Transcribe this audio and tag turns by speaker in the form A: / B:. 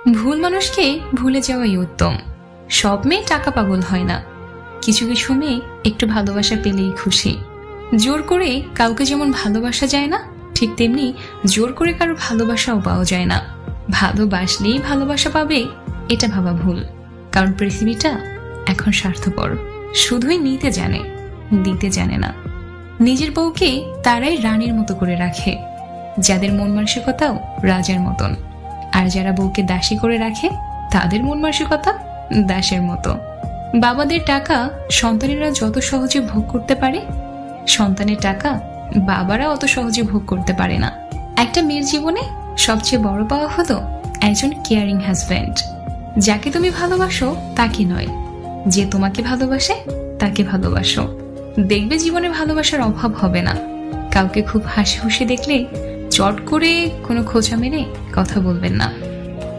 A: ভুল মানুষকে ভুলে যাওয়াই উত্তম। সব মেয়ে টাকা পাগল হয় না, কিছু কিছু মেয়ে একটু ভালোবাসা পেলেই খুশি। জোর করে কাউকে যেমন ভালোবাসা যায় না, ঠিক তেমনি জোর করে কারো ভালোবাসাও পাওয়া যায় না। ভালোবাসলেই ভালোবাসা পাবে এটা ভাবা ভুল, কারণ পৃথিবীটা এখন স্বার্থপর, শুধুই নিতে জানে, দিতে জানে না। নিজের বউকে তারাই রানীর মতো করে রাখে, যাদের মন মানসিকতাও রাজার মতন। আর যারা বউকে দাসী করে রাখে, তাদের মন মানসিকতা দাসের মতো। বাবাদের টাকা সন্তানেরা যত সহজে ভোগ করতে পারে, সন্তানের টাকা বাবারা অত সহজে ভোগ করতে পারে না। একটা মেয়ের জীবনে সবচেয়ে বড় পাওয়া হলো একজন কেয়ারিং হাজব্যান্ড। যাকে তুমি ভালোবাসো তাকে নয়, যে তোমাকে ভালোবাসে তাকে ভালোবাসো। দেখবে জীবনে ভালোবাসার অভাব হবে না। কাউকে খুব হাসি খুশি দেখলে চট করে কোনো খোঁচা মেরে কথা বলবেন না।